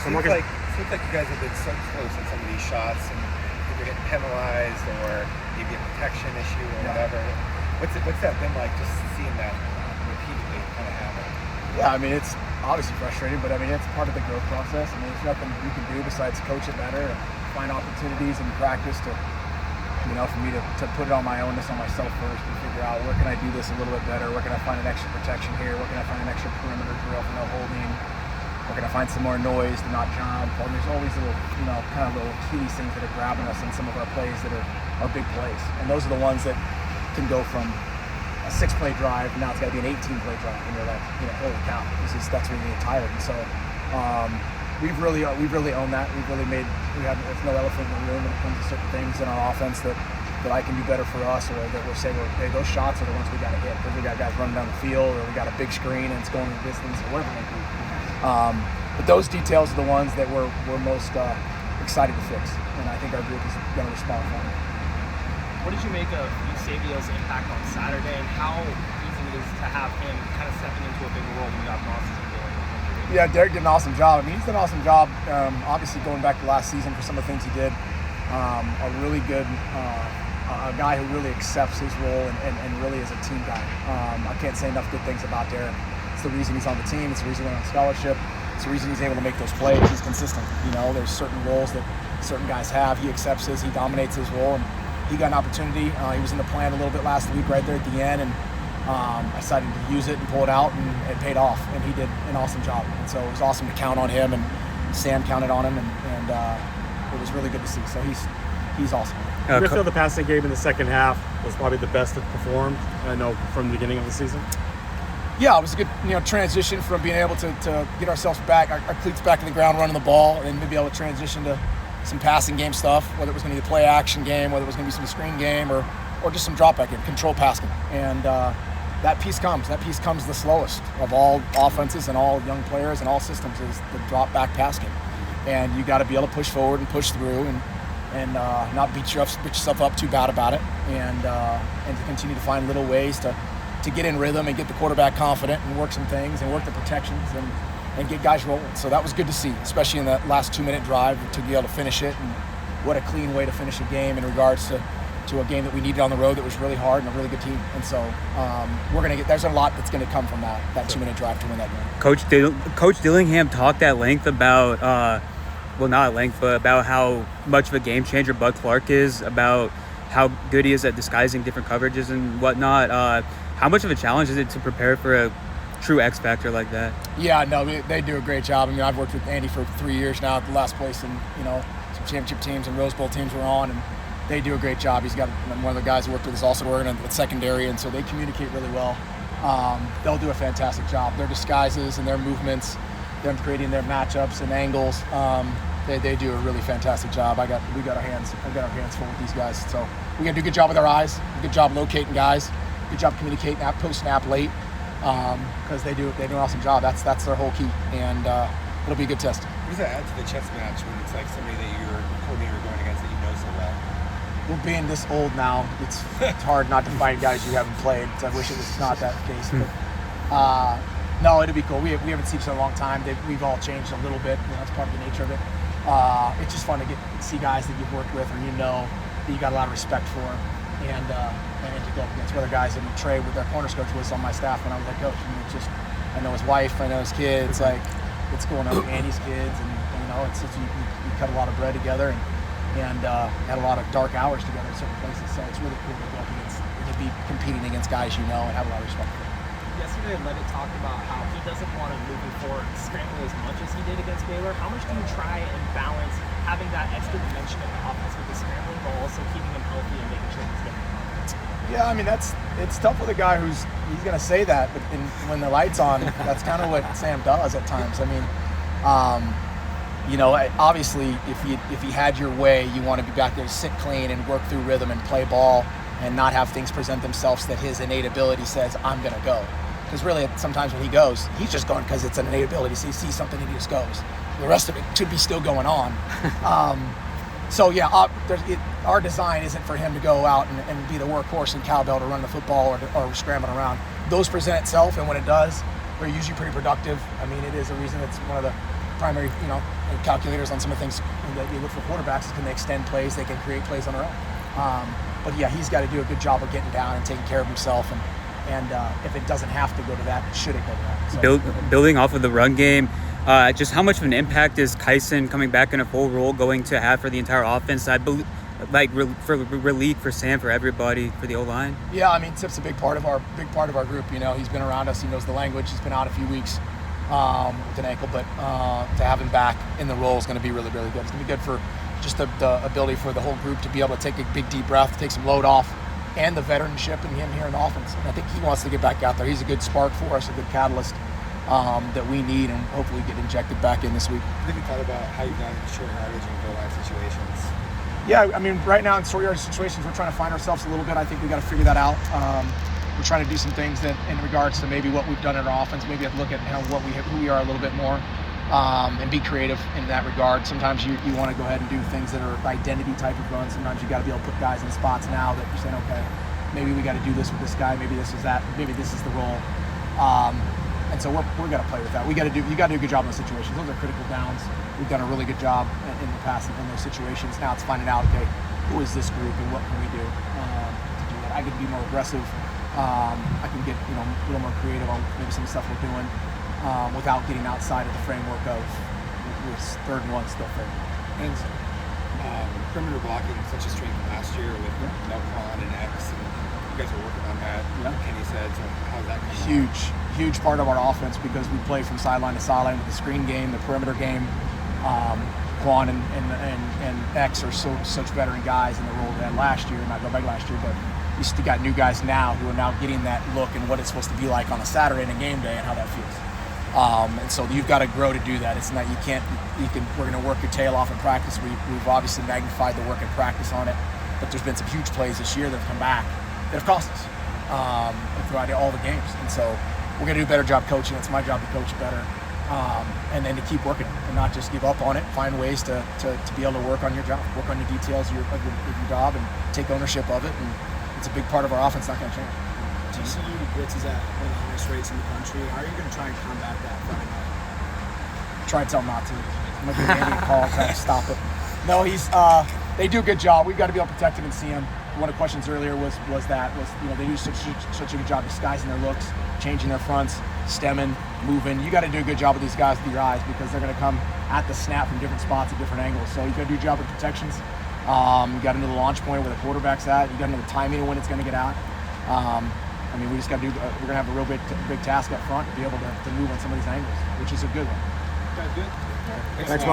Seems like you guys have been so close on some of these shots, and either getting penalized or maybe a protection issue or whatever. What's that been like, just seeing that repeatedly kind of happen? Yeah, I mean, it's obviously frustrating, but I mean, it's part of the growth process. I mean, there's nothing you can do besides coach it better and find opportunities in practice to, for me to put it on my own, on myself first, and figure out where can I do this a little bit better, where can I find an extra protection here, where can I find an extra perimeter drill for no holding, where can I find some more noise to not jump. And there's always little, kind of little cuties things that are grabbing us in some of our plays that are big plays. And those are the ones that can go from a 6-play drive, now it's got to be an 18-play drive, and you're like, holy cow, that's when you get tired. And so we've really owned that. There's no elephant in the room when it comes to certain things in our offense that I can do better for us, or that we're saying, hey, those shots are the ones we got to hit because we got guys running down the field, or we got a big screen and it's going the distance, or whatever it may be. But those details are the ones that we're most excited to fix, and I think our group is going to respond for it. What did you make of Eusebio's impact on Saturday, and how easy it is to have him kind of stepping into a bigger role when you got Boston doing? Yeah, Derek did an awesome job. I mean, he's done an awesome job, obviously going back to last season for some of the things he did. A really good a guy who really accepts his role and really is a team guy. I can't say enough good things about Derek. It's the reason he's on the team. It's the reason he's on scholarship. It's the reason he's able to make those plays. He's consistent. There's certain roles that certain guys have. He accepts his. He dominates his role, and he got an opportunity. He was in the plan a little bit last week right there at the end, and I decided to use it and pull it out, and it paid off, and he did an awesome job. And so it was awesome to count on him, and Sam counted on him, and it was really good to see. So he's awesome. I feel the passing game in the second half was probably the best it performed, I know, from the beginning of the season. Yeah, it was a good transition from being able to get ourselves back, our cleats back to the ground, running the ball, and maybe able to transition to some passing game stuff, whether it was going to be a play action game, whether it was going to be some screen game, or just some drop back game, control passing. And that piece comes the slowest of all offenses and all young players and all systems, is the drop back pass game. And you got to be able to push forward and push through and not beat yourself up too bad about it, and to continue to find little ways to get in rhythm and get the quarterback confident and work some things and work the protections and get guys rolling. So that was good to see, especially in that last 2-minute drive, to be able to finish it. And what a clean way to finish a game in regards to a game that we needed on the road that was really hard and a really good team. And so there's a lot that's going to come from that 2-minute drive to win that game. Coach Dillingham talked at length about not at length, but about how much of a game changer Bud Clark is, about how good he is at disguising different coverages and whatnot. How much of a challenge is it to prepare for a true X factor like that? Yeah, no, they do a great job. I mean, I've worked with Andy for 3 years now at the last place, and some championship teams and Rose Bowl teams we're on, and they do a great job. He's got one of the guys who worked with us also working at secondary, and so they communicate really well. They'll do a fantastic job. Their disguises and their movements, them creating their matchups and angles. They do a really fantastic job. I've got our hands full with these guys. So we got to do a good job with our eyes, a good job locating guys, good job communicating post-snap late, because they do an awesome job. That's their whole key, and it'll be a good test. What does that add to the chess match when it's like somebody that you're coordinator going against that you know so well? Well, being this old now, it's hard not to find guys you haven't played. So I wish it was not that case. But, no, it'd be cool. We haven't seen each other in a long time. We've all changed a little bit. That's part of the nature of it. It's just fun to see guys that you've worked with or that you got a lot of respect for, and to go against other guys. And Trey, with their corners coach, was on my staff when I was head coach. And it's just, I know his wife, I know his kids. Like, it's cool. I know Andy's kids, and it's just, you cut a lot of bread together and had a lot of dark hours together in certain places. So it's really cool to go up against and to be competing against guys and have a lot of respect for. Yesterday, Levitt talked about how he doesn't want to moving forward scramble as much as he did against Baylor. How much do you try and balance having that extra dimension of the offense with the scrambling, but also keeping him healthy and making sure he's getting confidence? Yeah, I mean, it's tough with a guy he's going to say that, but when the light's on, that's kind of what Sam does at times. I mean, obviously, if he had your way, you want to be back there to sit clean and work through rhythm and play ball and not have things present themselves that his innate ability says, I'm going to go. Because really, sometimes when he goes, he's just going because it's an innate ability. So he sees something and he just goes. The rest of it should be still going on. Our design isn't for him to go out and be the workhorse and cowbell to run the football or scrambling around. Those present itself, and when it does, they're usually pretty productive. I mean, it is a reason it's one of the primary, calculators on some of the things that you look for quarterbacks is can they extend plays, they can create plays on their own. But yeah, he's got to do a good job of getting down and taking care of himself. And if it doesn't have to go to that, should it go to that? So, building off of the run game, just how much of an impact is Kyson coming back in a full role going to have for the entire offense? I believe, for relief for Sam, for everybody, for the O-line. Yeah, I mean, Tip's a big part of our group. He's been around us. He knows the language. He's been out a few weeks with an ankle, but to have him back in the role is going to be really, really good. It's going to be good for just the ability for the whole group to be able to take a big deep breath, take some load off, and the veteranship and him here in the offense. And I think he wants to get back out there. He's a good spark for us, a good catalyst that we need, and hopefully get injected back in this week. Have you thought about how you've done short yardage and goal line situations? Yeah, I mean, right now in short yardage situations, we're trying to find ourselves a little bit. I think we got to figure that out. We're trying to do some things that, in regards to maybe what we've done in our offense, maybe have to look at who we are a little bit more, and be creative in that regard. Sometimes you want to go ahead and do things that are identity type of runs. Sometimes you got to be able to put guys in spots now that you're saying, okay, maybe we got to do this with this guy. Maybe this is that. Maybe this is the role. And so we're going to play with that. You got to do a good job in those situations. Those are critical downs. We've done a really good job in the past in those situations. Now it's finding out, okay, who is this group and what can we do to do that? I can be more aggressive. I can get a little more creative on maybe some stuff we're doing without getting outside of the framework of this 3rd and 1 still fair. And perimeter blocking such a strength last year with Melcon and X. And you guys are working on that. Yeah. Kenny said, so how's that coming Huge part of our offense because we play from sideline to sideline with the screen game, the perimeter game. Quan and X are such veteran guys in the role they had last year, not going back last year, but you still got new guys now who are now getting that look and what it's supposed to be like on a Saturday and a game day and how that feels. And so you've got to grow to do that. It's not, we're going to work your tail off in practice. We've obviously magnified the work in practice on it, but there's been some huge plays this year that have come back that have cost us throughout all the games. And so we're going to do a better job coaching. It's my job to coach better. And then to keep working it and not just give up on it. Find ways to be able to work on your job, work on your details of your job, and take ownership of it. And it's a big part of our offense. Not going to change. TCU blitz is at one of the highest rates in the country. How are you going to try and combat that Friday night? Try to tell him not to. I'm going to give Andy a call and try to stop it. No, they do a good job. We've got to be able to protect him and see him. One of the questions earlier was they do such a good job disguising their looks, changing their fronts, stemming, moving. You got to do a good job with these guys with your eyes because they're going to come at the snap from different spots at different angles. So you got to do a job with protections. You got to know the launch point where the quarterback's at. You got to know the timing of when it's going to get out. We just got to we're going to have a real big task up front to be able to move on some of these angles, which is a good one. Okay, good. Thanks, Mark.